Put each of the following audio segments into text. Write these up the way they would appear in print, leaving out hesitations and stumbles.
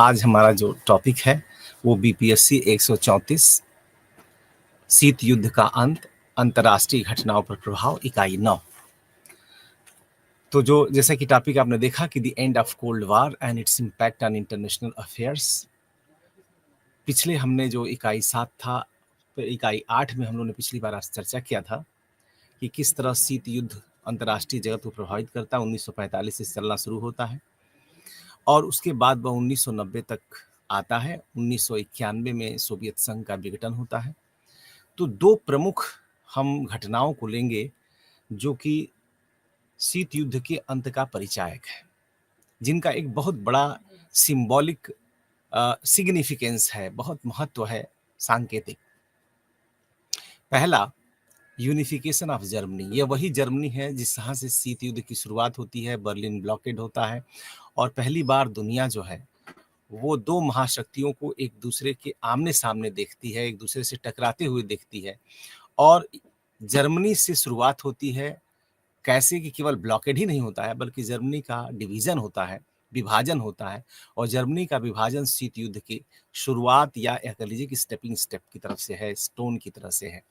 आज हमारा जो टॉपिक है वो बीपीएससी 134 शीत युद्ध का अंत, अंतर्राष्ट्रीय घटनाओं पर प्रभाव, इकाई 9। तो जो जैसा कि टॉपिक आपने देखा कि the end of cold war and its impact on international affairs. पिछले हमने जो इकाई 7 था, तो इकाई 8 में हम लोगों ने पिछली बार आज चर्चा किया था कि किस तरह शीत युद्ध अंतर्राष्ट्रीय जगत को प्रभावित करता है। 1945 से चलना शुरू होता है और उसके बाद वह 1990 तक आता है। 1991 में सोवियत संघ का विघटन होता है। तो दो प्रमुख हम घटनाओं को लेंगे जो कि शीत युद्ध के अंत का परिचायक है, जिनका एक बहुत बड़ा सिंबॉलिक सिग्निफिकेंस है, बहुत महत्व है सांकेतिक। पहला, यूनिफिकेशन ऑफ जर्मनी। यह वही जर्मनी है जिस तरह से शीत युद्ध की शुरुआत होती है, बर्लिन ब्लॉकेड होता है और पहली बार दुनिया जो है वो दो महाशक्तियों को एक दूसरे के आमने सामने देखती है, एक दूसरे से टकराते हुए देखती है। और जर्मनी से शुरुआत होती है कैसे कि केवल ब्लॉकेड ही नहीं होता है बल्कि जर्मनी का डिवीजन होता है, विभाजन होता है। और जर्मनी का विभाजन शीत युद्ध की शुरुआत या कह लीजिए कि स्टेपिंग स्टेप की तरफ से है, स्टोन की तरह से है।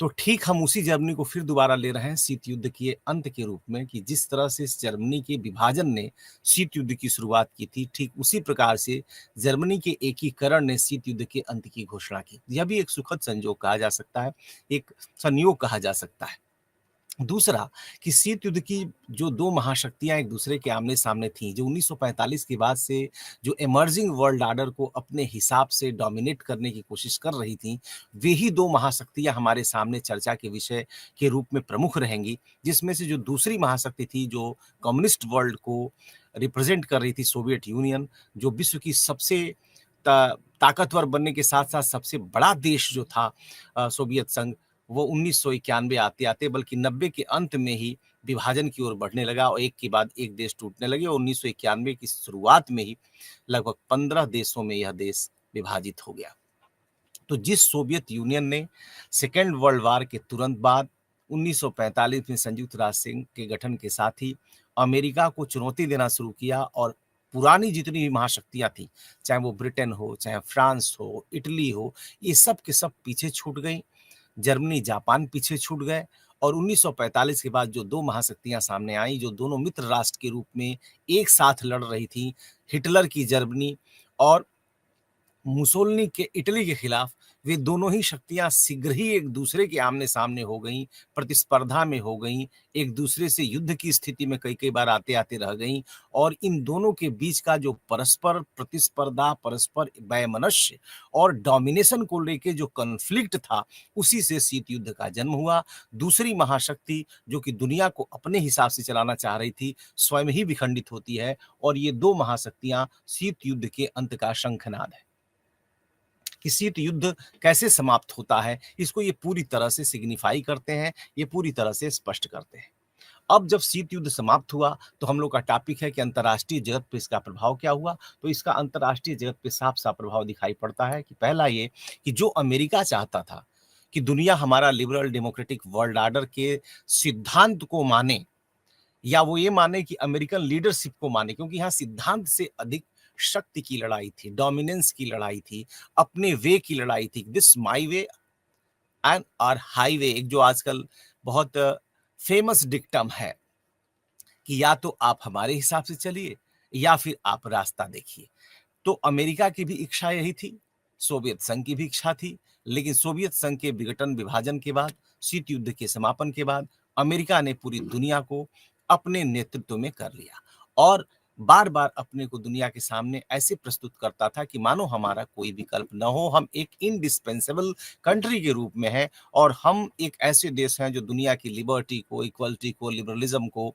तो ठीक हम उसी जर्मनी को फिर दोबारा ले रहे हैं शीत युद्ध के अंत के रूप में, कि जिस तरह से जर्मनी के विभाजन ने शीत युद्ध की शुरुआत की थी, ठीक उसी प्रकार से जर्मनी के एकीकरण ने शीत युद्ध के अंत की घोषणा की। यह भी एक सुखद संयोग कहा जा सकता है, एक संयोग कहा जा सकता है। दूसरा कि शीत युद्ध की जो दो महाशक्तियां एक दूसरे के आमने सामने थीं, जो 1945 के बाद से जो इमर्जिंग वर्ल्ड ऑर्डर को अपने हिसाब से डोमिनेट करने की कोशिश कर रही थीं, वे ही दो महाशक्तियां हमारे सामने चर्चा के विषय के रूप में प्रमुख रहेंगी। जिसमें से जो दूसरी महाशक्ति थी, जो कम्युनिस्ट वर्ल्ड को रिप्रेजेंट कर रही थी, सोवियत यूनियन, जो विश्व की सबसे ताकतवर बनने के साथ साथ सबसे बड़ा देश जो था सोवियत संघ, वो 1991 आते आते बल्कि 90 के अंत में ही विभाजन की ओर बढ़ने लगा और एक के बाद एक देश टूटने लगे। और 1991 की शुरुआत में ही लगभग 15 देशों में यह देश विभाजित हो गया। तो जिस सोवियत यूनियन ने सेकेंड वर्ल्ड वॉर के तुरंत बाद 1945 में संयुक्त राष्ट्र संघ के गठन के साथ ही अमेरिका को चुनौती देना शुरू किया और पुरानी जितनी भी महाशक्तियां थी, चाहे वो ब्रिटेन हो, चाहे फ्रांस हो, इटली हो, ये सब के सब पीछे छूट गई। जर्मनी, जापान पीछे छूट गए और 1945 के बाद जो दो महाशक्तियां सामने आई, जो दोनों मित्र राष्ट्र के रूप में एक साथ लड़ रही थी, हिटलर की जर्मनी और मुसोलिनी के इटली के खिलाफ, वे दोनों ही शक्तियां शीघ्र ही एक दूसरे के आमने सामने हो गईं, प्रतिस्पर्धा में हो गईं, एक दूसरे से युद्ध की स्थिति में कई कई बार आते आते रह गईं। और इन दोनों के बीच का जो परस्पर प्रतिस्पर्धा, परस्पर वैमनस्य और डोमिनेशन को लेके जो कॉन्फ्लिक्ट था, उसी से शीत युद्ध का जन्म हुआ। दूसरी महाशक्ति जो कि दुनिया को अपने हिसाब से चलाना चाह रही थी, स्वयं ही विखंडित होती है और ये दो महाशक्तियां शीत युद्ध के अंत का शंखनाद है। कि शीत युद्ध कैसे समाप्त होता है, इसको ये पूरी तरह से सिग्निफाई करते हैं, ये पूरी तरह से स्पष्ट करते हैं। अब जब शीत युद्ध समाप्त हुआ तो हम लोग का टॉपिक है कि अंतर्राष्ट्रीय जगत पे इसका प्रभाव क्या हुआ। तो इसका अंतर्राष्ट्रीय जगत पे साफ साफ प्रभाव दिखाई पड़ता है कि पहला ये कि जो अमेरिका चाहता था कि दुनिया हमारा लिबरल डेमोक्रेटिक वर्ल्ड ऑर्डर के सिद्धांत को माने, या वो ये माने कि अमेरिकन लीडरशिप को माने, क्योंकि यहाँ सिद्धांत से अधिक शक्ति की लड़ाई थी, डोमिनेंस की लड़ाई थी, अपने वे की लड़ाई थी, this my way and our highway. एक जो आजकल बहुत फेमस डिक्टम है कि या तो आप हमारे हिसाब से चलिए या फिर आप रास्ता देखिए। तो अमेरिका की भी इच्छा यही थी, सोवियत संघ की भी इच्छा थी, लेकिन सोवियत संघ के विघटन, विभाजन के बाद, शीत युद्ध के समापन के बाद अमेरिका ने पूरी दुनिया को अपने नेतृत्व में कर लिया और बार बार अपने को दुनिया के सामने ऐसे प्रस्तुत करता था कि मानो हमारा कोई विकल्प न हो, हम एक इंडिस्पेंसेबल कंट्री के रूप में हैं और हम एक ऐसे देश हैं जो दुनिया की लिबर्टी को, इक्वलिटी को, लिबरलिज्म को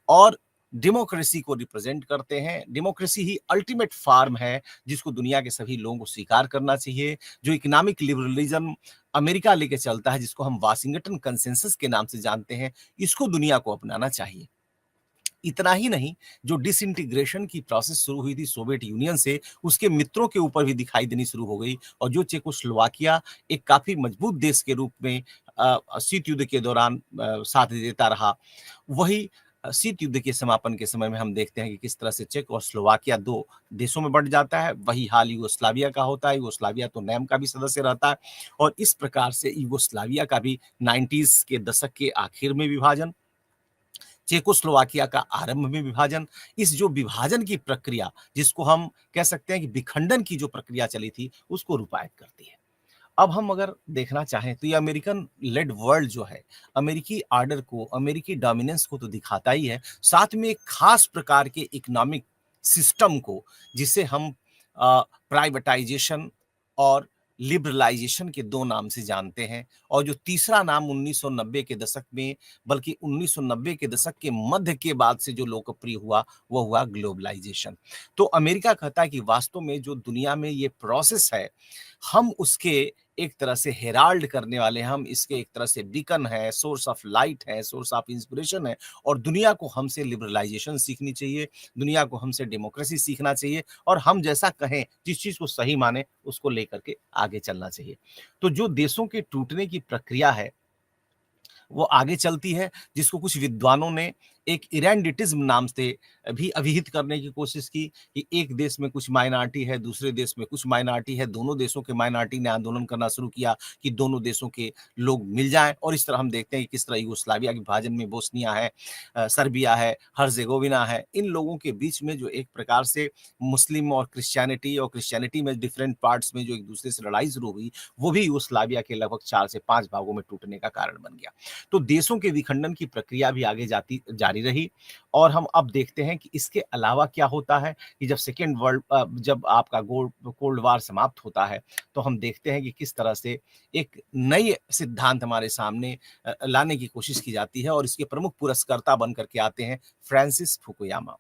और डेमोक्रेसी को रिप्रेजेंट करते हैं। डेमोक्रेसी ही अल्टीमेट फॉर्म है जिसको दुनिया के सभी लोगों को स्वीकार करना चाहिए। जो इकोनॉमिक लिबरलिज्म अमेरिका लेके चलता है, जिसको हम वाशिंगटन कंसेंसस के नाम से जानते हैं, इसको दुनिया को अपनाना चाहिए। इतना ही नहीं, जो डिसइंटीग्रेशन की प्रोसेस शुरू हुई थी सोवियत यूनियन से, उसके मित्रों के ऊपर भी दिखाई देनी शुरू हो गई और जो चेकोस्लोवाकिया एक काफी मजबूत देश के रूप में शीत युद्ध के दौरान साथ देता रहा, वही शीत युद्ध के समापन के समय में हम देखते हैं कि किस तरह से चेक और स्लोवाकिया 2 देशों में बँट जाता है। वही हाल यूगोस्लाविया का होता है। यूगोस्लाविया तो नैम का भी सदस्य रहता है और इस प्रकार से यूगोस्लाविया का भी 90s के दशक के आखिर में विभाजन, चेकोस्लोवाकिया का आरंभ में विभाजन, इस जो विभाजन की प्रक्रिया जिसको हम कह सकते हैं कि विखंडन की जो प्रक्रिया चली थी, उसको रूपायित करती है। अब हम अगर देखना चाहें तो ये अमेरिकन लेड वर्ल्ड जो है, अमेरिकी आर्डर को, अमेरिकी डोमिनेंस को तो दिखाता ही है, साथ में एक खास प्रकार के इकोनॉमिक सिस्टम को जिसे हम प्राइवेटाइजेशन और लिबरलाइजेशन के 2 नाम से जानते हैं और जो तीसरा नाम 1990 के दशक में, बल्कि 1990 के दशक के मध्य के बाद से जो लोकप्रिय हुआ, वो हुआ ग्लोबलाइजेशन। तो अमेरिका कहता है कि वास्तव में जो दुनिया में ये प्रोसेस है, हम उसके एक तरह से हेराल्ड करने वाले हैं, हम इसके एक तरह से बीकन है, सोर्स ऑफ लाइट है, सोर्स ऑफ इंस्पिरेशन है और दुनिया को हमसे लिबरलाइजेशन सीखनी चाहिए, दुनिया को हमसे डेमोक्रेसी सीखना चाहिए और हम जैसा कहें, जिस चीज़ को सही माने, उसको लेकर के आगे चलना चाहिए। तो जो देशों के टूटने की प्रक्रिया है, वो आगे चलती है, जिसको कुछ विद्वानों ने एक इरेंडिटिज्म नाम से भी अभिहित करने की कोशिश की कि एक देश में कुछ माइनॉरिटी है, दूसरे देश में कुछ माइनॉरिटी है, दोनों देशों के माइनॉरिटी ने आंदोलन करना शुरू किया कि दोनों देशों के लोग मिल जाएं और इस तरह हम देखते हैं कि किस तरह यूगोस्लाविया के विभाजन में बोस्निया है, सर्बिया है, हर्जेगोविना है, इन लोगों के बीच में जो एक प्रकार से मुस्लिम और क्रिश्चियनिटी में डिफरेंट पार्ट्स में जो एक दूसरे से लड़ाई शुरू हुई, वो भी यूगोस्लाविया के लगभग 4 से 5 भागों में टूटने का कारण बन गया। तो देशों के विखंडन की प्रक्रिया भी आगे जारी रही और हम अब देखते हैं कि इसके अलावा क्या होता है कि जब आपका कोल्ड वार समाप्त होता है तो हम देखते हैं कि किस तरह से एक नई सिद्धांत हमारे सामने लाने की कोशिश की जाती है और इसके प्रमुख पुरस्कर्ता बन करके आते हैं फ्रांसिस फुकुयामा।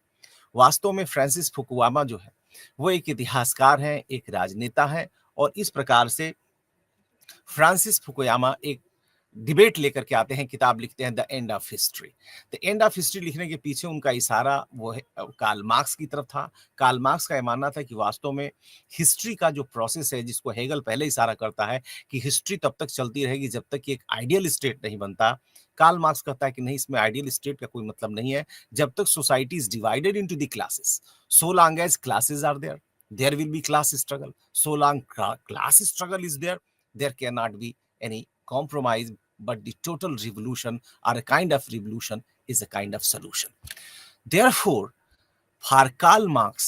वास्तव में फ्रांसिस फुकुयामा जो है वो एक इतिहासकार हैं, एक राजनेता हैं और इस प्रकार से फ्रांसिस फुकुयामा एक डिबेट लेकर के आते हैं, किताब लिखते हैं the end of history. The end of history लिखने के पीछे उनका इशारा वो है कार्ल मार्क्स की तरफ था। कार्ल मार्क्स का ये मानना था कि वास्तव में हिस्ट्री का जो प्रोसेस है, जिसको हेगल पहले इशारा करता है कि हिस्ट्री तब तक चलती रहेगी जब तक कि एक आइडियल स्टेट नहीं बनता। कार्ल मार्क्स कहता है कि नहीं, इसमें आइडियल स्टेट का कोई मतलब नहीं है। जब तक society is divided into the classes, so long as classes are there, there will be class struggle. So long class struggle is there, there cannot be any compromise, but the total revolution or a kind of revolution is a kind of solution. Therefore, for Karl Marx,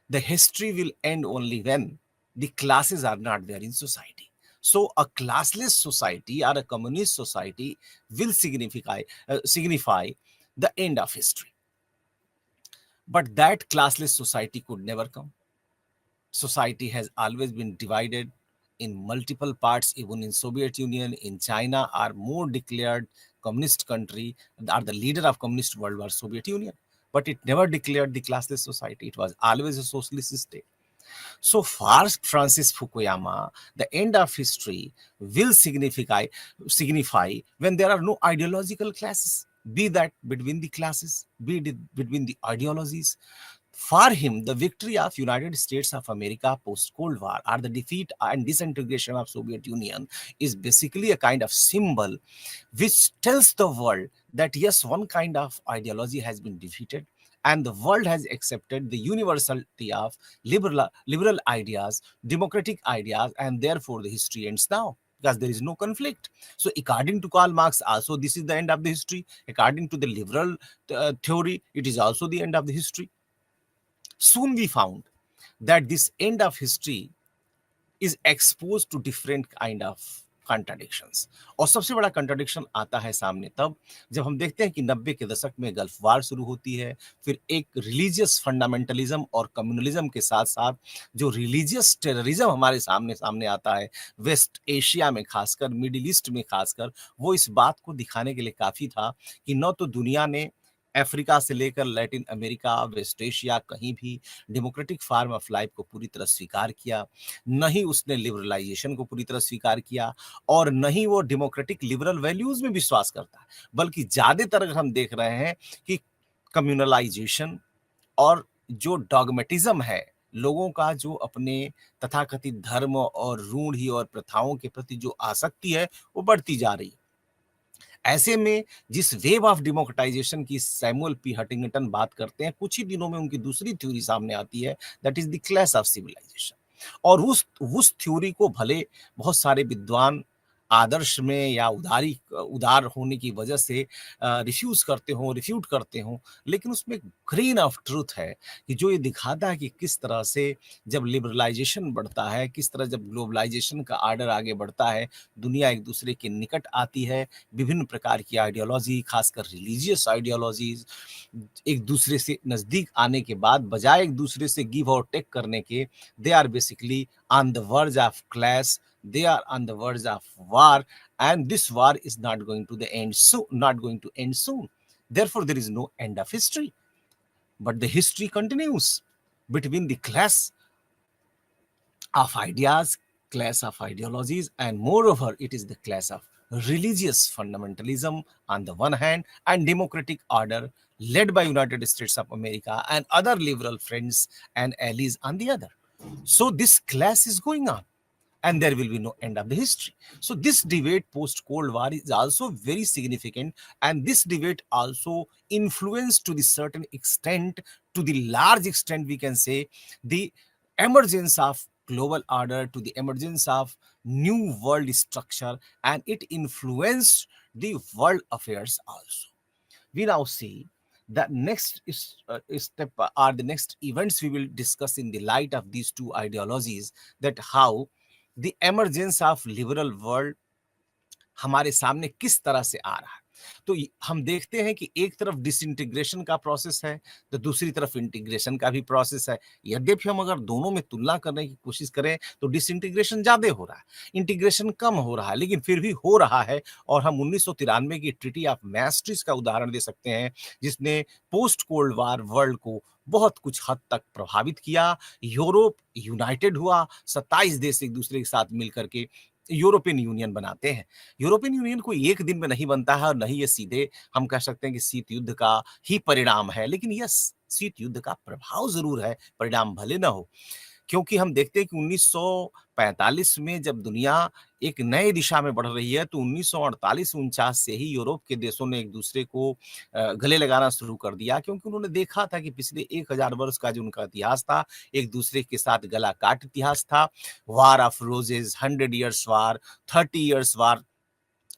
the history will end only when the classes are not there in society. So a classless society or a communist society will signify the end of history. But that classless society could never come. Society has always been divided in multiple parts. Even in Soviet Union, in China, are more declared communist country, are the leader of communist world was Soviet Union, but it never declared the classless society. It was always a socialist state. So for Francis Fukuyama, the end of history will signify when there are no ideological classes, be that between the classes, be it between the ideologies. For him, the victory of United States of America post-Cold War or the defeat and disintegration of Soviet Union is basically a kind of symbol which tells the world that yes, one kind of ideology has been defeated and the world has accepted the universality of liberal ideas, democratic ideas, and therefore the history ends now because there is no conflict. So according to Karl Marx, also this is the end of the history. According to the liberal theory, it is also the end of the history. Soon we found that this end of history is exposed to different kind of contradictions. और सबसे बड़ा contradiction आता है सामने तब जब हम देखते हैं कि 90 के दशक में गल्फ वार शुरू होती है, फिर एक रिलीजियस फंडामेंटलिज्म और कम्युनलिज्म के साथ साथ जो रिलीजियस टेररिज्म हमारे सामने सामने आता है वेस्ट एशिया में खासकर, मिडिल ईस्ट में खासकर, वो इस बात को दिखाने के लिए काफी था कि न तो दुनिया ने अफ्रीका से लेकर लैटिन अमेरिका, वेस्ट एशिया कहीं भी डेमोक्रेटिक फॉर्म ऑफ लाइफ को पूरी तरह स्वीकार किया, न ही उसने लिबरलाइजेशन को पूरी तरह स्वीकार किया और न ही वो डेमोक्रेटिक लिबरल वैल्यूज में विश्वास करता है, बल्कि ज्यादातर अगर हम देख रहे हैं कि कम्युनलाइजेशन और जो डॉगमेटिज्म है, लोगों का जो अपने तथाकथित धर्म और रूढ़ि और प्रथाओं के प्रति जो आसक्ति है वो बढ़ती जा रही है। ऐसे में जिस वेव ऑफ डेमोक्रेटाइजेशन की सैमुअल पी हंटिंगटन बात करते हैं, कुछ ही दिनों में उनकी दूसरी थ्योरी सामने आती है, that is the clash of civilization. और उस थ्योरी को भले बहुत सारे विद्वान आदर्श में या उदार होने की वजह से रिफ्यूज करते हो, रिफ्यूट करते हो, लेकिन उसमें एक ग्रेन ऑफ ट्रूथ है कि जो ये दिखाता है कि किस तरह से जब लिबरलाइजेशन बढ़ता है, किस तरह जब ग्लोबलाइजेशन का आर्डर आगे बढ़ता है, दुनिया एक दूसरे के निकट आती है, विभिन्न प्रकार की आइडियोलॉजी, खासकर रिलीजियस आइडियोलॉजीज एक दूसरे से नजदीक आने के बाद बजाय एक दूसरे से गिव और टेक करने के, they are basically on the verge of clash, they are on the verge of war, and this war is not going to the end soon, not going to end soon. Therefore there is no end of history, but the history continues between the clash of ideas, clash of ideologies, and moreover it is the clash of religious fundamentalism on the one hand and democratic order led by United States of America and other liberal friends and allies on the other. So this clash is going on, and there will be no end of the history. So this debate post Cold War is also very significant, and this debate also influenced to the certain extent, to the large extent we can say, the emergence of global order, to the emergence of new world structure, and it influenced the world affairs also. We now see the next step are the next events we will discuss in the light of these two ideologies, that how the emergence of liberal world हमारे सामने किस तरह से आ रहा है। तो हम देखते हैं कि एक तरफ डिसइंटीग्रेशन का प्रोसेस है, तो दूसरी तरफ इंटीग्रेशन का भी प्रोसेस है। यद्यपि हम अगर दोनों में तुलना करने की कोशिश करें तो डिसइंटीग्रेशन ज्यादा हो रहा है, इंटीग्रेशन कम हो रहा है, लेकिन फिर भी हो रहा है। और हम 1993 की ट्रीटी ऑफ मैस्ट्रिक्ट का उदाहरण दे सकते हैं, जिसने पोस्ट कोल्ड वार वर्ल्ड को बहुत कुछ हद तक प्रभावित किया। यूरोप यूनाइटेड हुआ, 27 देश एक दूसरे के साथ मिलकर के यूरोपियन यूनियन बनाते हैं। यूरोपियन यूनियन कोई एक दिन में नहीं बनता है, और नहीं ये सीधे हम कह सकते हैं कि शीत युद्ध का ही परिणाम है, लेकिन यह शीत युद्ध का प्रभाव जरूर है, परिणाम भले ना हो। क्योंकि हम देखते हैं कि 1945 में जब दुनिया एक नए दिशा में बढ़ रही है, तो 1948-49 से ही यूरोप के देशों ने एक दूसरे को गले लगाना शुरू कर दिया, क्योंकि उन्होंने देखा था कि पिछले 1000 वर्ष का जो उनका इतिहास था, एक दूसरे के साथ गला काट इतिहास था। War of roses, 100 years war, 30 years war,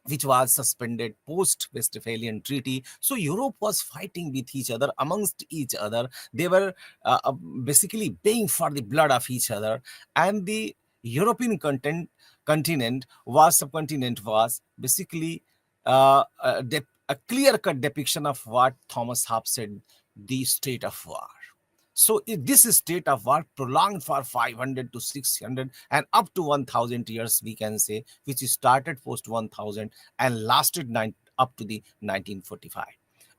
which was suspended post Westphalian Treaty. So Europe was fighting with each other, amongst each other. They were basically paying for the blood of each other, and the European continent subcontinent was basically a clear-cut depiction of what Thomas Hobbes said, the state of war. So this state of war prolonged for 500 to 600 and up to 1000 years, we can say, which started post 1000 and lasted up to the 1945.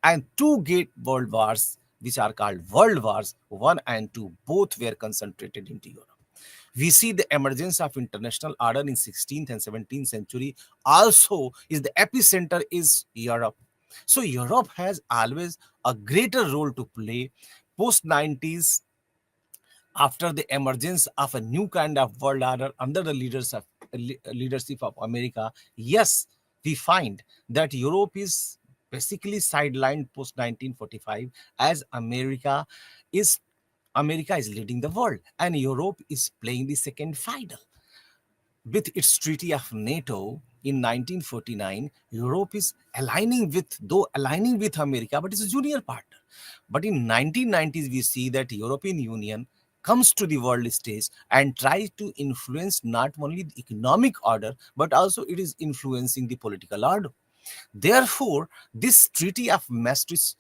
And two great world wars, which are called world wars 1 and 2, both were concentrated into Europe. We see the emergence of international order in 16th and 17th century also is the epicenter is Europe. So Europe has always a greater role to play post 90s, after the emergence of a new kind of world order under the leadership of America. Yes, we find that Europe is basically sidelined post 1945, as America is leading the world, and Europe is playing the second fiddle. With its treaty of NATO in 1949, Europe is aligning with America, but it's a junior partner. But in 1990s, we see that European Union comes to the world stage and tries to influence not only the economic order, but also it is influencing the political order. Therefore, this Treaty of Maastricht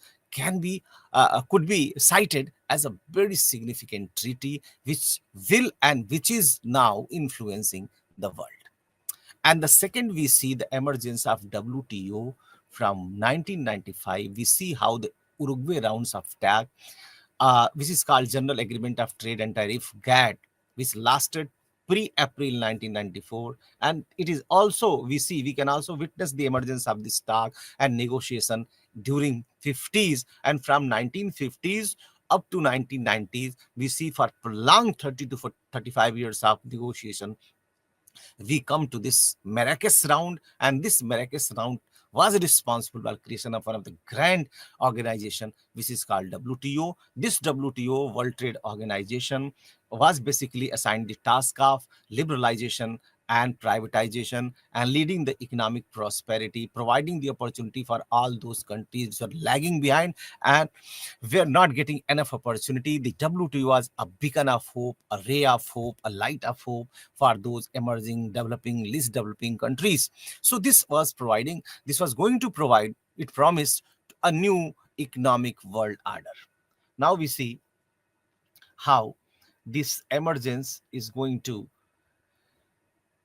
could be cited as a very significant treaty, which is now influencing the world. And the second, we see the emergence of WTO from 1995. We see how the Uruguay rounds of TAG, which is called General Agreement of Trade and Tariff, GATT, which lasted pre-April 1994. And it is also, we can also witness the emergence of this talk and negotiation during 50s, and from 1950s up to 1990s, we see for prolonged 30 to 35 years of negotiation, we come to this Marrakesh round, and this Marrakesh round was responsible for creation of one of the grand organization which is called WTO. This WTO, World Trade Organization, was basically assigned the task of liberalization and privatization and leading the economic prosperity, providing the opportunity for all those countries which are lagging behind and were not getting enough opportunity. The WTO was a beacon of hope, a ray of hope, a light of hope for those emerging, developing, least developing countries. So this was going to provide, it promised a new economic world order. Now we see how this emergence is going to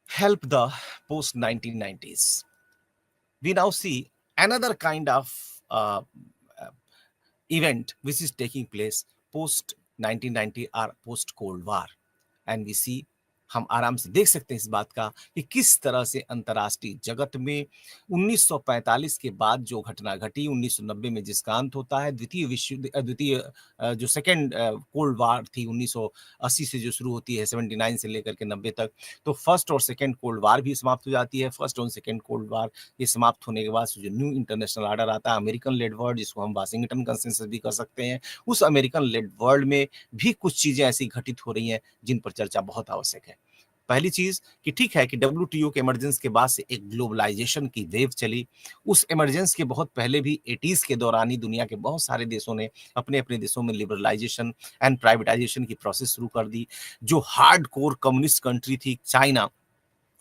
help the post 1990s. We now see another kind of event which is taking place post 1990 or post Cold War, and we see, हम आराम से देख सकते हैं इस बात का कि किस तरह से अंतर्राष्ट्रीय जगत में 1945 के बाद जो घटना घटी, 1990 में जिसका अंत होता है, द्वितीय जो सेकेंड कोल्ड वार थी 1980 से जो शुरू होती है 79 से लेकर के 90 तक, तो फर्स्ट और सेकेंड कोल्ड वार भी समाप्त हो जाती है। फर्स्ट और सेकेंड कोल्ड वार ये समाप्त होने के बाद जो न्यू इंटरनेशनल ऑर्डर आता है, अमेरिकन लेड वर्ल्ड, जिसको हम वाशिंगटन कंसेंसस भी कर सकते हैं, उस अमेरिकन लेड वर्ल्ड में भी कुछ चीजें ऐसी घटित हो रही हैं जिन पर चर्चा बहुत आवश्यक है। पहली चीज कि ठीक है कि WTO के इमरजेंस के बाद से एक ग्लोबलाइजेशन की वेव चली। उस इमरजेंस के बहुत पहले भी 80s के दौरान ही दुनिया के बहुत सारे देशों ने अपने अपने देशों में लिबरलाइजेशन एंड प्राइवेटाइजेशन की प्रोसेस शुरू कर दी। जो हार्ड कोर कम्युनिस्ट कंट्री थी चाइना,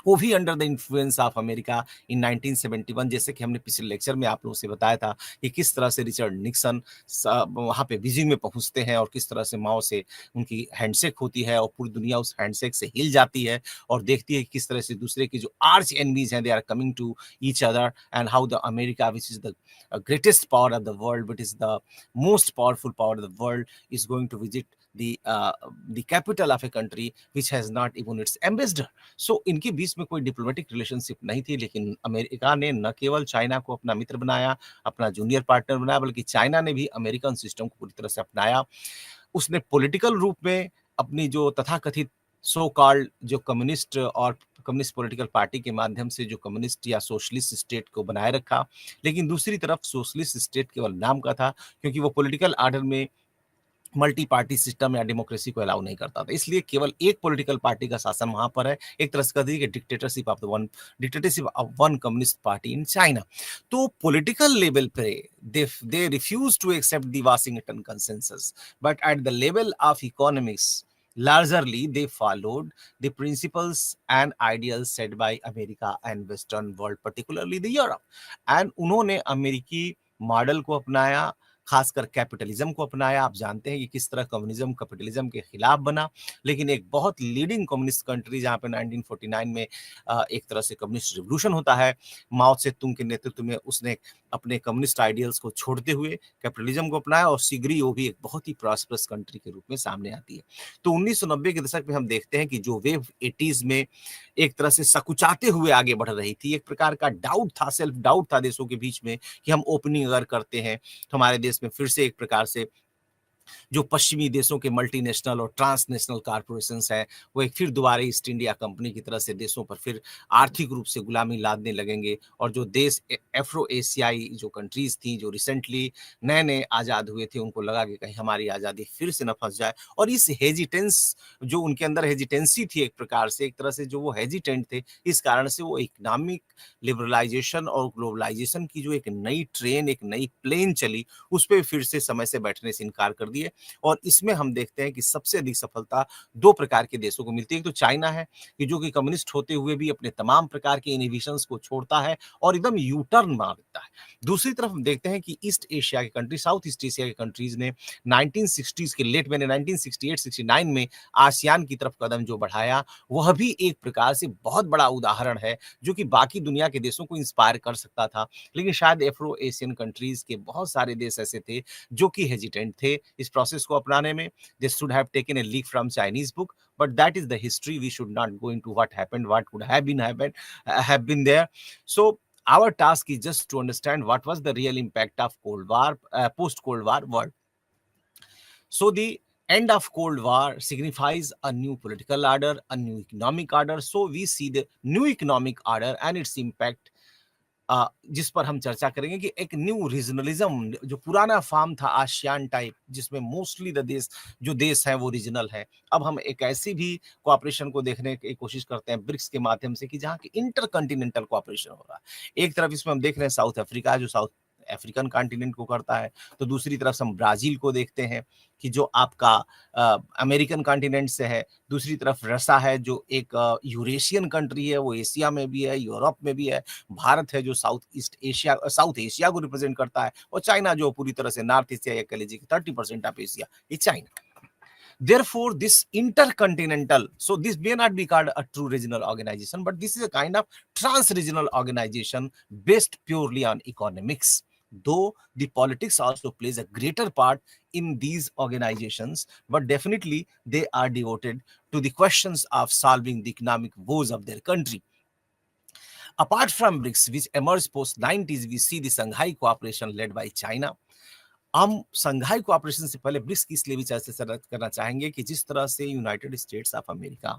वो भी under the influence of America in 1971, जैसे कि हमने पिछले लेक्चर में आप लोगों से बताया था कि किस तरह से रिचर्ड निक्सन वहां पे बीजिंग में पहुंचते हैं और किस तरह से माओ से उनकी हैंडशेक होती है और पूरी दुनिया उस हैंडशेक से हिल जाती है और देखती है कि किस तरह से दूसरे के जो आर्च एनिमीज हैं they are coming to each other, and how the America which is the greatest power of the world, which is the most powerful power of the world, is going to visit the capital of a country which has not even its ambassador. So इनके बीच में कोई diplomatic relationship नहीं थी, लेकिन America ने न केवल China को अपना मित्र बनाया, अपना जूनियर पार्टनर बनाया, बल्कि चाइना ने भी अमेरिकन सिस्टम को पूरी तरह से अपनाया। उसने पॉलिटिकल रूप में अपनी जो तथाकथित सो कॉल्ड जो कम्युनिस्ट और कम्युनिस्ट पॉलिटिकल पार्टी के माध्यम से जो कम्युनिस्ट या सोशलिस्ट स्टेट को बनाए रखा, लेकिन दूसरी तरफ सोशलिस्ट स्टेट केवल नाम का था, क्योंकि वो पॉलिटिकल आर्डर में मल्टी पार्टी सिस्टम या डेमोक्रेसी को अलाउ नहीं करता था, इसलिए केवल एक पॉलिटिकल पार्टी का शासन वहां पर है, एक तरह से कह दीजिए dictatorship of one communist party in China. तो पॉलिटिकल लेवल पे they refuse to accept the Washington consensus, but at the level of economics largely they followed the principles and ideals set by America and Western world, particularly the Europe, and उन्होंने अमेरिकी model को अपनाया, खासकर capitalism को अपनाया। आप जानते हैं कि किस तरह कम्युनिज्म कैपिटलिज्म के खिलाफ बना, लेकिन एक बहुत लीडिंग कम्युनिस्ट कंट्री जहां पे 1949 में एक तरह से कम्युनिस्ट रिवॉल्यूशन होता है, माओ से तुंग के नेतृत्व में उसने अपने कम्युनिस्ट आइडियल्स को छोड़ते हुए कैपिटलिज्म को अपनाया और शीघ्र वो भी एक बहुत ही प्रॉस्परस कंट्री के रूप में सामने आती है। तो 1990 के दशक में हम देखते हैं कि जो वेव 80s में एक तरह से सकुचाते हुए आगे बढ़ रही थी, एक प्रकार का डाउट था, सेल्फ डाउट था देशों के बीच में कि हम ओपनिंग अगर करते हैं तो हमारे देश में फिर से एक प्रकार से जो पश्चिमी देशों के मल्टीनेशनल और ट्रांसनेशनल कॉर्पोरेशंस हैं वो एक फिर दोबारा ईस्ट इंडिया कंपनी की तरह से देशों पर फिर आर्थिक रूप से गुलामी लादने लगेंगे, और जो देश एफ्रो एशियाई जो कंट्रीज थी जो रिसेंटली नए नए आज़ाद हुए थे, उनको लगा कि कहीं हमारी आज़ादी फिर से न फंस जाए, और इस हेजिटेंस जो उनके अंदर हेजिटेंसी थी एक प्रकार से, एक तरह से जो वो हेजिटेंट थे, इस कारण से वो इकोनॉमिक लिबरलाइजेशन और ग्लोबलाइजेशन की जो एक नई ट्रेन, एक नई प्लेन चली, उस पर फिर से समय से बैठने से इनकार कर दिए। और इसमें हम देखते हैं कि सबसे अधिक सफलता दो प्रकार के देशों को मिलती है। एक तो चाइना है कि जो कि कम्युनिस्ट होते हुए भी अपने तमाम प्रकार के इनहिबिशंस को छोड़ता है और एकदम यू टर्न मार देता है। दूसरी तरफ हम देखते हैं कि ईस्ट एशिया के कंट्री, साउथ ईस्ट एशिया के कंट्रीज ने 1960s के लेट में 1968-69 में आसियान की तरफ कदम जो बढ़ाया, वह भी एक प्रकार से बहुत बड़ा उदाहरण है जो कि बाकी दुनिया के देशों को इंस्पायर कर सकता था। लेकिन शायद एफ्रो एशियन कंट्रीज के बहुत सारे देश ऐसे थे जो कि हेजिटेंट थे इस प्रोसेस को अपनाने में। They should have taken a leaf from Chinese book, but that is the history. We should not go into what happened, what could have been there. So our task is just to understand what was the real impact of Cold War, post Cold War world. So the end of Cold War signifies a new political order, a new economic order. So we see the new economic order and its impact जिस पर हम चर्चा करेंगे कि एक new regionalism, जो पुराना form था आसियान टाइप, जिसमें मोस्टली द देश जो देश हैं वो रीजनल है, अब हम एक ऐसी भी कोऑपरेशन को देखने की कोशिश करते हैं ब्रिक्स के माध्यम से कि जहाँ की इंटर कॉन्टिनेंटल कोऑपरेशन हो रहा है। एक तरफ इसमें हम देख रहे हैं साउथ अफ्रीका जो साउथ अफ्रीकन कॉन्टिनेंट को करता है, तो दूसरी तरफ से हम ब्राजील को देखते हैं कि जो आपका अमेरिकन कॉन्टिनेंट से है, दूसरी तरफ रसा है जो एक यूरेशियन कंट्री है, वो एशिया में भी है, यूरोप में भी है, भारत है जो साउथ एशिया को रिप्रेजेंट करता है, और चाइना जो पूरी तरह से नॉर्थ एशिया या कह लीजिए 30% ऑफ एशिया ये China. Therefore, this intercontinental, so this may not be called a true regional organization, but this is a kind of trans-regional organization based purely on economics. Though the politics also plays a greater part in these organizations, but definitely they are devoted to the questions of solving the economic woes of their country. Apart from BRICS, which emerged post 90s, we see the Shanghai Cooperation led by China. हम संघाई cooperation से पहले BRICS की इसलिए भी चर्चा करना चाहेंगे कि जिस तरह से यूनाइटेड स्टेट्स ऑफ अमेरिका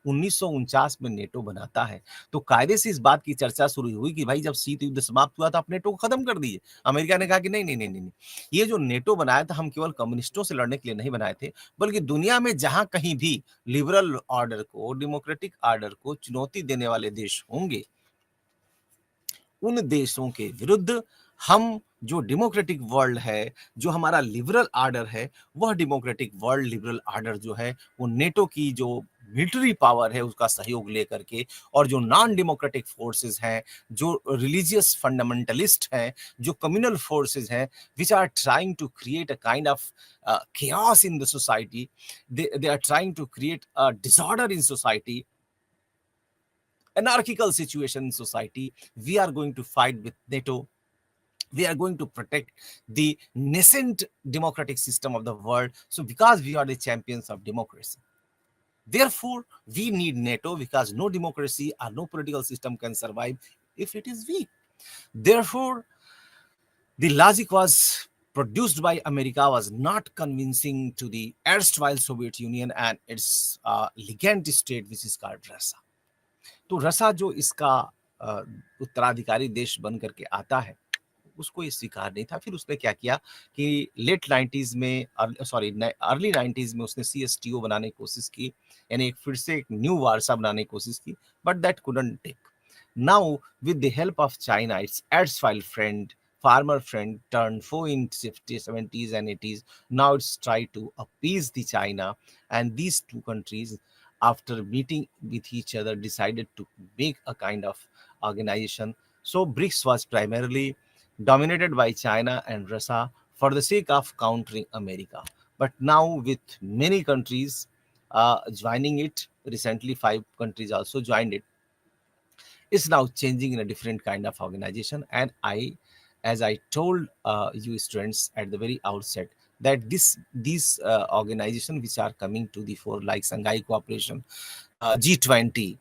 1949 में नेटो बनाता है, तो कायदे से इस बात की चर्चा शुरू हुई कि भाई जब शीत युद्ध समाप्त हुआ तो आप नेटो को खत्म कर दीजिए। अमेरिका ने कहा कि नहीं नहीं नहीं नहीं, ये जो नेटो बनाया था हम केवल कम्युनिस्टों से लड़ने के लिए नहीं बनाए थे, बल्कि दुनिया में जहां कहीं भी लिबरल ऑर्डर को, डेमोक्रेटिक ऑर्डर को चुनौती देने वाले देश होंगे, उन देशों के विरुद्ध हम जो डेमोक्रेटिक वर्ल्ड है, जो हमारा लिबरल ऑर्डर है, वह डेमोक्रेटिक वर्ल्ड लिबरल ऑर्डर जो है वो नेटो की जो मिलिट्री पावर है उसका सहयोग लेकर के, और जो नॉन डेमोक्रेटिक फोर्सेस हैं, जो रिलीजियस फंडामेंटलिस्ट हैं, जो कम्युनल फोर्सेस हैं, which are trying to create a kind of chaos in the society, they are trying to create a disorder in society, anarchical situation in society. We are going to fight with NATO. We are going to protect the nascent democratic system of the world. So because we are the champions of democracy, therefore we need NATO, because no democracy or no political system can survive if it is weak. Therefore, the logic was produced by America was not convincing to the erstwhile Soviet Union and its ligand state, which is called Russia. तो रसा जो इसका उत्तराधिकारी देश बन करके आता है, उसको ये स्वीकार नहीं था। फिर उसने क्या किया कि लेट 90s में, अर्ली 90s में उसने CSTO बनाने की कोशिश की, यानी एक फिर से एक न्यू वारसा बनाने की कोशिश की, but that couldn't take. Now with the help of China, it's erstwhile friend, farmer friend, turned foe in 50s, 70s and 80s. Now it's try to appease the China, and these two countries, after meeting with each other, decided to make a kind of organization. So BRICS was primarily dominated by China and Russia for the sake of countering America. But now, with many countries joining it, recently 5 countries also joined it, it's now changing in a different kind of organization. And as I told you students at the very outset, that these organizations which are coming to the fore, like Shanghai Cooperation, G20,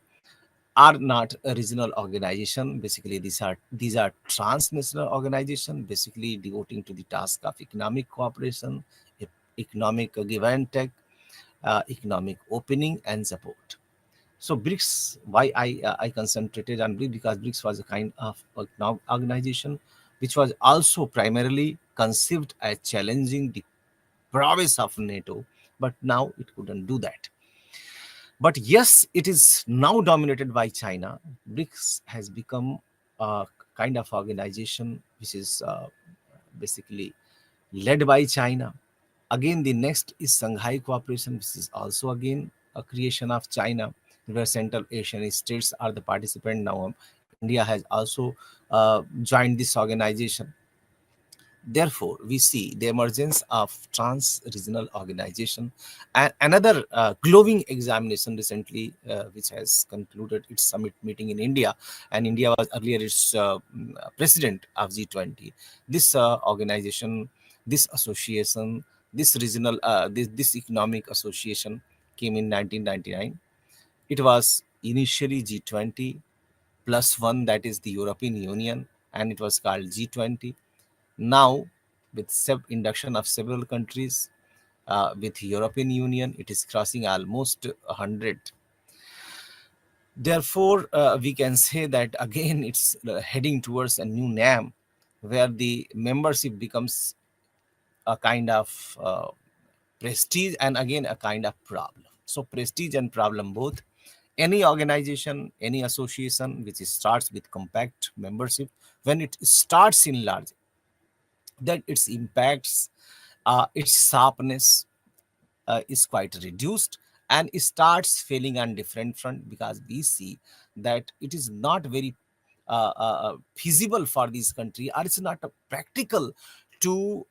are not a regional organization. Basically, these are transnational organization, basically devoting to the task of economic cooperation, economic give and take, economic opening and support. So BRICS, why I concentrated on BRICS, because BRICS was a kind of organization which was also primarily conceived as challenging the prowess of NATO, but now it couldn't do that. But yes, it is now dominated by China. BRICS has become a kind of organization which is basically led by China. Again, the next is Shanghai Cooperation, which is also again a creation of China, where Central Asian states are the participant. Now, India has also joined this organization. Therefore, we see the emergence of trans-regional organization. And another glowing examination recently, which has concluded its summit meeting in India, and India was earlier its president of G20. This organization, this association, this regional, this economic association came in 1999. It was initially G20 plus one, that is the European Union, and it was called G20. Now, with induction of several countries, with European Union, it is crossing almost 100. Therefore, we can say that again it's heading towards a new NAM, where the membership becomes a kind of prestige and again a kind of problem. So prestige and problem both. Any organization, any association which starts with compact membership, when it starts in large, then its impacts, its sharpness is quite reduced, and it starts failing on different front, because we see that it is not very feasible for this country, or it's not practical to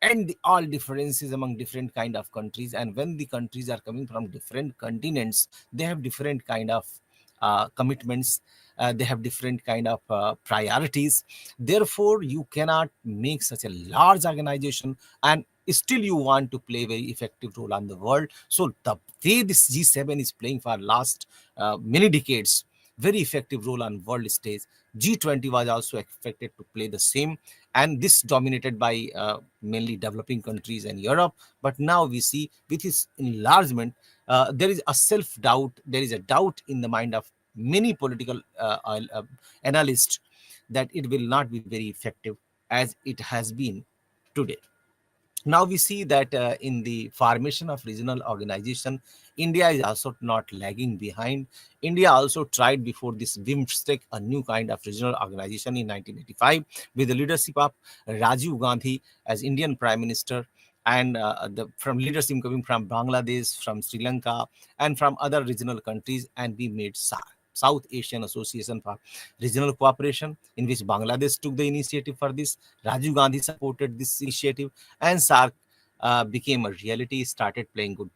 end all differences among different kind of countries. And when the countries are coming from different continents, they have different kind of commitments, they have different kind of priorities. Therefore you cannot make such a large organization and still you want to play very effective role on the world. So the way this G7 is playing for last many decades very effective role on world stage, G20 was also expected to play the same, and this dominated by mainly developing countries and Europe. But now we see with its enlargement, there is a self doubt, there is a doubt in the mind of many political analysts that it will not be very effective as it has been today. Now we see that in the formation of regional organization, India is also not lagging behind. India also tried before this BIMSTEC a new kind of regional organization in 1985 with the leadership of Rajiv Gandhi as Indian Prime Minister, and from leadership coming from Bangladesh, from Sri Lanka, and from other regional countries, and we made SAR, South Asian Association for Regional Cooperation, in which Bangladesh took the initiative for this. Rajiv Gandhi supported this initiative, and SARC became a reality, started playing good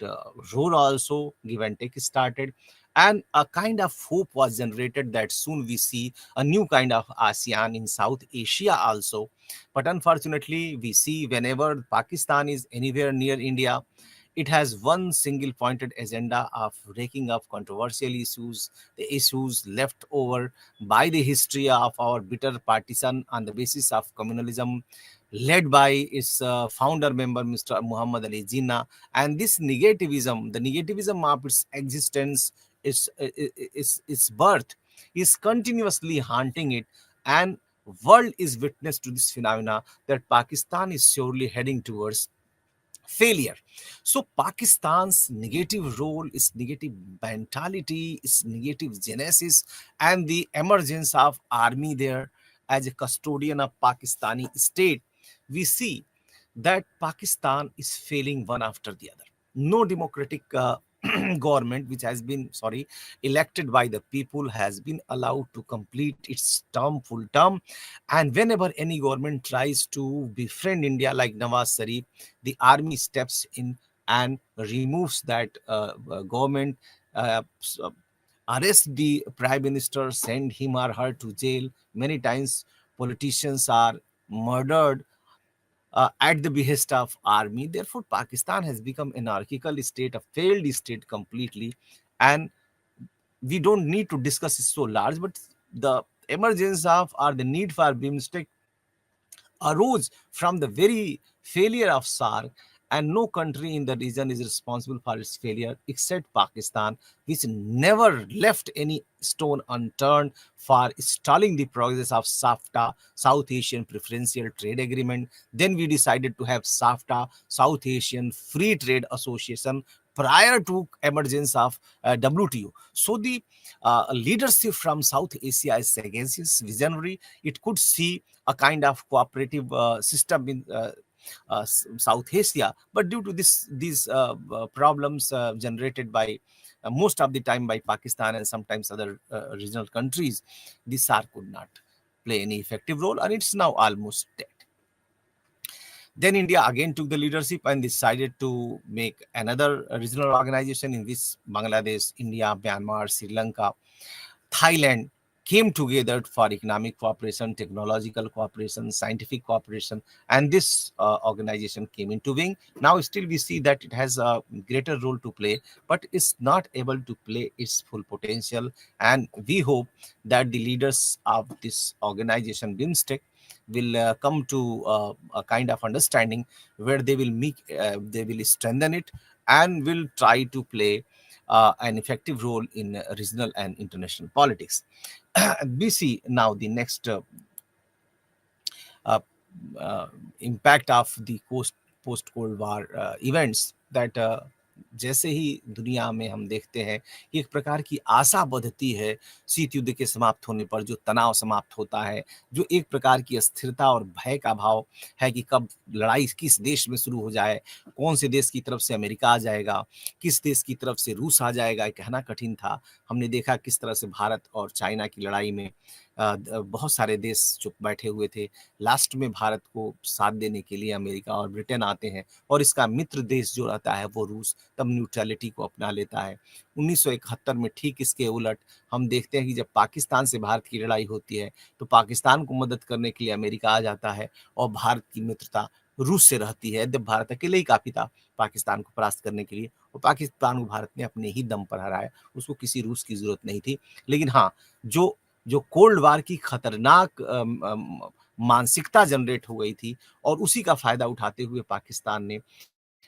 role also, give and take started, and a kind of hope was generated that soon we see a new kind of ASEAN in South Asia also. But unfortunately, we see whenever Pakistan is anywhere near India, it has one single pointed agenda of raking up controversial issues, the issues left over by the history of our bitter partisan on the basis of communalism, led by its founder member, Mr. Muhammad Ali Jinnah. And this negativism, the negativism of its existence, its birth, is continuously haunting it. And world is witness to this phenomena that Pakistan is surely heading towards failure. So Pakistan's negative role, its negative mentality, its negative genesis, and the emergence of army there as a custodian of Pakistani state, we see that Pakistan is failing one after the other. No democratic government which has been elected by the people has been allowed to complete its term, full term. And whenever any government tries to befriend India, like Nawaz Sharif, the army steps in and removes that government, arrest the prime minister, send him or her to jail. Many times politicians are murdered at the behest of army. Therefore, Pakistan has become anarchical state, a failed state completely. And we don't need to discuss it so large, but the emergence of or the need for BIMSTEC arose from the very failure of SARC, and no country in the region is responsible for its failure except Pakistan, which never left any stone unturned for stalling the progress of SAFTA, South Asian Preferential Trade Agreement. Then we decided to have SAFTA, South Asian Free Trade Association, prior to emergence of WTO. So the leadership from South Asia is sagacious, visionary. It could see a kind of cooperative system in South Asia, but due to these problems generated by most of the time by Pakistan and sometimes other regional countries, the SARC could not play any effective role, and it's now almost dead. Then India again took the leadership and decided to make another regional organization in which Bangladesh, India, Myanmar, Sri Lanka, Thailand came together for economic cooperation, technological cooperation, scientific cooperation, and this organization came into being. Now, still we see that it has a greater role to play, but it's not able to play its full potential. And we hope that the leaders of this organization, BIMSTEC, will come to a kind of understanding where they will strengthen it and will try to play an effective role in regional and international politics. We see now the next uh, uh, impact of the post Cold War events that जैसे ही दुनिया में हम देखते हैं कि एक प्रकार की आशा बढ़ती है शीत युद्ध के समाप्त होने पर, जो तनाव समाप्त होता है, जो एक प्रकार की अस्थिरता और भय का भाव है कि कब लड़ाई किस देश में शुरू हो जाए, कौन से देश की तरफ से अमेरिका आ जाएगा, किस देश की तरफ से रूस आ जाएगा, ये कहना कठिन था। हमने देखा किस तरह से भारत और चाइना की लड़ाई में बहुत सारे देश चुप बैठे हुए थे। लास्ट में भारत को साथ देने के लिए अमेरिका और ब्रिटेन आते हैं और इसका मित्र देश जो रहता है वो रूस तब न्यूट्रलिटी को अपना लेता है। 1971 में ठीक इसके उलट हम देखते हैं कि जब पाकिस्तान से भारत की लड़ाई होती है तो पाकिस्तान को मदद करने के लिए अमेरिका आ जाता है और भारत की मित्रता रूस से रहती है। जब भारत अकेले ही काफी था पाकिस्तान को परास्त करने के लिए, और पाकिस्तान को भारत ने अपने ही दम पर हराया, उसको किसी रूस की जरूरत नहीं थी। लेकिन हाँ, जो जो कोल्ड वार की खतरनाक मानसिकता जनरेट हो गई थी और उसी का फायदा उठाते हुए पाकिस्तान ने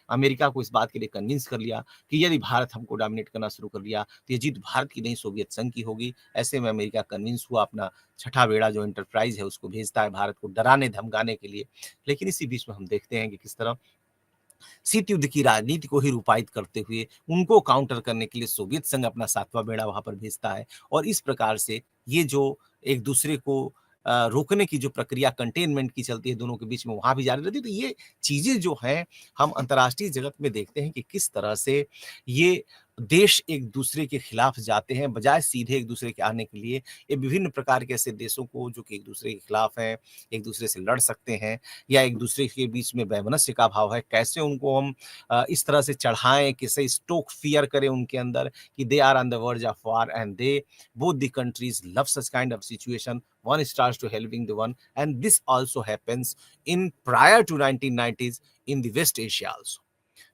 अमेरिका को इस बात के लिए कन्विंस कर लिया कि यदि भारत हमको डोमिनेट करना शुरू कर लिया तो ये जीत भारत की नहीं सोवियत संघ की होगी। ऐसे में अमेरिका कन्विंस हुआ, अपना छठा बेड़ा जो एंटरप्राइज है उसको भेजता है भारत को डराने धमकाने के लिए। लेकिन इसी बीच में हम देखते हैं कि किस तरह शीत युद्ध की राजनीति को ही रूपायित करते हुए उनको काउंटर करने के लिए सोवियत संघ अपना सातवां बेड़ा वहां पर भेजता है और इस प्रकार से ये जो एक दूसरे को रोकने की जो प्रक्रिया कंटेनमेंट की चलती है दोनों के बीच में वहां भी जारी रहती है। तो ये चीजें जो हैं हम अंतर्राष्ट्रीय जगत में देखते हैं कि किस तरह से ये देश एक दूसरे के खिलाफ जाते हैं बजाय सीधे एक दूसरे के आने के लिए। ये विभिन्न प्रकार के ऐसे देशों को जो कि एक दूसरे के खिलाफ हैं, एक दूसरे से लड़ सकते हैं या एक दूसरे के बीच में वैमनस्य का भाव है, कैसे उनको हम इस तरह से चढ़ाएं, कैसे स्टोक फियर करें उनके अंदर कि they are on the verge of war and they both the countries love such kind of situation, one starts to helping the one, and this also happens in prior to 1990s in the West Asia also.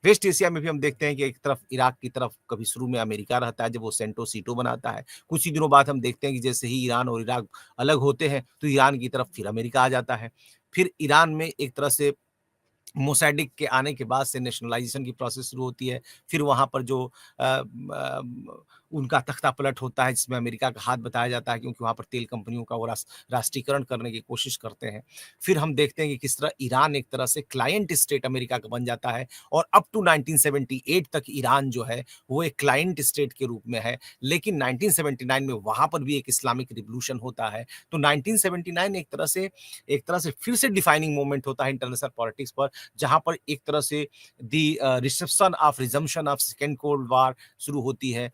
West Asia में भी हम देखते हैं कि एक तरफ Iraq की तरफ कभी शुरू में अमेरिका रहता है जब वो सेंटो सीटो बनाता है, कुछ ही दिनों बाद हम देखते हैं कि जैसे ही ईरान और इराक अलग होते हैं तो ईरान की तरफ फिर अमेरिका आ जाता है। फिर ईरान में एक तरह से मोसैडिक के आने के बाद से नेशनलाइजेशन की प्रोसेस शुरू होती है। फिर वहाँ पर जो उनका तख्ता पलट होता है जिसमें अमेरिका का हाथ बताया जाता है क्योंकि वहाँ पर तेल कंपनियों का वो राष्ट्रीयकरण करने की कोशिश करते हैं। फिर हम देखते हैं कि किस तरह ईरान एक तरह से क्लाइंट स्टेट अमेरिका का बन जाता है और अप टू 1978 तक ईरान जो है वो एक क्लाइंट स्टेट के रूप में है। लेकिन 1979 में वहाँ पर भी एक इस्लामिक रिवॉल्यूशन होता है। तो 1979 एक तरह से फिर से डिफाइनिंग मोमेंट होता है इंटरनेशनल पॉलिटिक्स पर, जहां पर एक तरह से the reception of resumption of second cold war शुरू होती है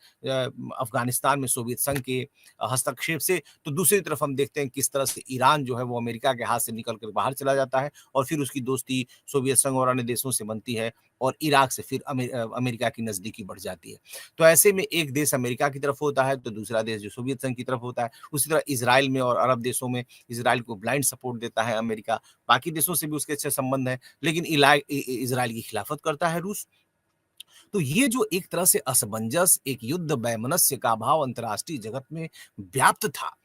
अफगानिस्तान में सोवियत संघ के हस्तक्षेप से। तो दूसरी तरफ हम देखते हैं किस तरह से ईरान जो है वो अमेरिका के हाथ से निकल कर बाहर चला जाता है और फिर उसकी दोस्ती सोवियत संघ और अन्य देशों से बनती है और इराक से फिर अमेरिका की नजदीकी बढ़ जाती है। तो ऐसे में एक देश अमेरिका की तरफ होता है तो दूसरा देश जो सोवियत संघ की तरफ होता है। उसी तरह इसराइल में और अरब देशों में इसराइल को ब्लाइंड सपोर्ट देता है अमेरिका, बाकी देशों से भी उसके अच्छे संबंध है, लेकिन इजराइल की खिलाफत करता है रूस। तो ये जो एक तरह से असमंजस, एक युद्ध वैमनस्य का भाव अंतर्राष्ट्रीय जगत में व्याप्त था,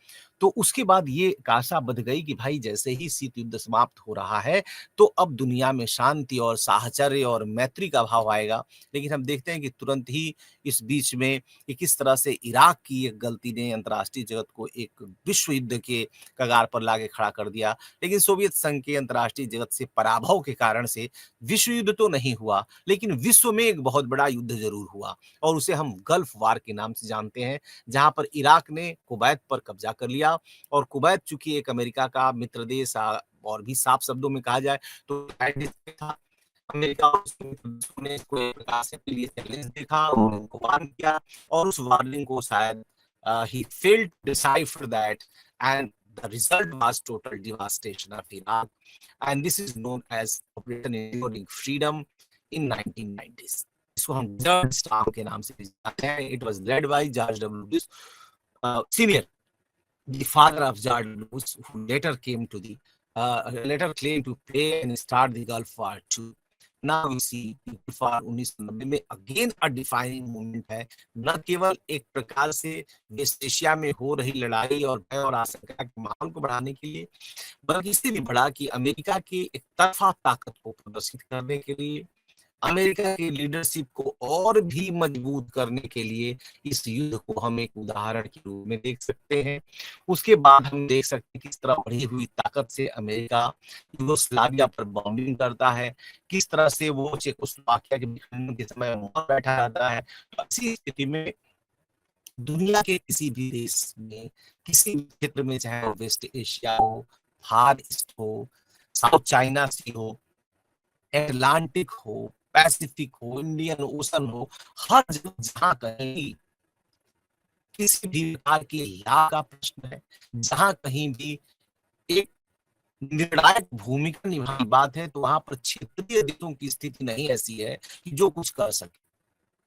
तो उसके बाद ये आशा बध गई कि भाई जैसे ही शीत युद्ध समाप्त हो रहा है तो अब दुनिया में शांति और साहचर्य और मैत्री का भाव आएगा। लेकिन हम देखते हैं कि तुरंत ही इस बीच में कि किस तरह से इराक की एक गलती ने अंतर्राष्ट्रीय जगत को एक विश्व युद्ध के कगार पर लाके खड़ा कर दिया। लेकिन सोवियत संघ के अंतर्राष्ट्रीय जगत से पराभव के कारण से विश्व युद्ध तो नहीं हुआ, लेकिन विश्व में एक बहुत बड़ा युद्ध जरूर हुआ और उसे हम गल्फ वार के नाम से जानते हैं, जहां पर इराक ने कुवैत पर कब्जा कर लिया और कुवैत चूंकि एक अमेरिका का मित्र देश और भी साफ शब्दों में कहा जाए तो था। अमेरिका और उसके मित्र देशों ने इसको एक प्रकार से अपने लिए चैलेंज देखा, उन्होंने उनको वार्न किया और उस वार्निंग को शायद he failed to decipher that, and the result was total devastation of Iraq, and this is known as Operation Enduring Freedom in 1990s. इसको हम डेजर्ट स्टार्म के नाम से जानते हैं। It was led by George W. Bush Senior, the father of George W. Bush, who later came to the later claimed to play and start the Gulf War too. Now we see Gulf War 1990 में again a defining moment है, न केवल एक प्रकार से waste Asia में हो रही लड़ाई और भय और आशंका के माहौल को बढ़ाने के लिए, बल्कि इससे भी बड़ा कि अमेरिका की एक तरफा ताकत को प्रदर्शित करने के लिए, अमेरिका की लीडरशिप को और भी मजबूत करने के लिए इस युद्ध को हम एक उदाहरण के रूप में देख सकते हैं। उसके बाद हम देख सकते हैं किस तरह बढ़ी हुई ताकत से अमेरिका यूगोस्लाविया पर बॉम्बिंग करता है, किस तरह से वो चेकोस्लोवाकिया के विखंडन के समय वहां बैठा रहता है। तो ऐसी स्थिति में दुनिया के किसी भी देश में, किसी भी क्षेत्र में, चाहे वेस्ट एशिया हो, फार ईस्ट हो, साउथ चाइना सी हो, एटलांटिक हो, पैसिफिक हो, इंडियन ओशन हो, हर जगह जहां कहीं किसी भी प्रकार की ला का प्रश्न है, जहां कहीं भी एक निर्णायक भूमिका निभानी बात है, तो वहां पर क्षेत्रीय देशों की स्थिति नहीं ऐसी है कि जो कुछ कर सके।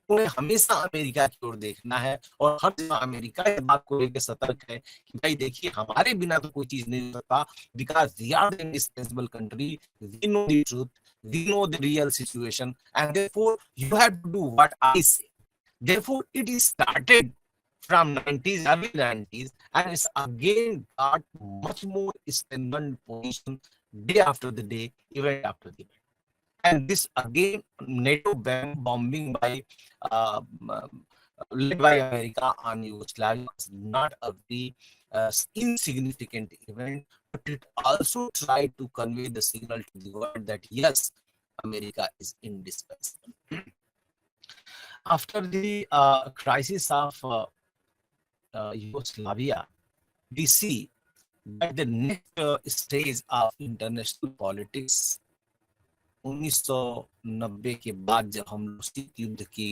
उन्हें हमेशा अमेरिका की ओर देखना है और हर जगह अमेरिका इस बात को लेकर सतर्क है कि भाई देखिए, हमारे बिना तो कोई चीज नहीं हो सकता, because we are the indispensable country, we know the truth, we know the real situation, and therefore you have to do what I say. Therefore, it is started from 90s, early 90s, and it's again got much more strengthened position day after the day, event after the event. And this again, NATO bombing by uh, led by America on Yugoslavia was not a very insignificant event, but it also tried to convey the signal to the world that yes, America is indispensable. After the crisis of Yugoslavia, we see that the next stage of international politics 1990 के बाद जब हम लोग शीत युद्ध की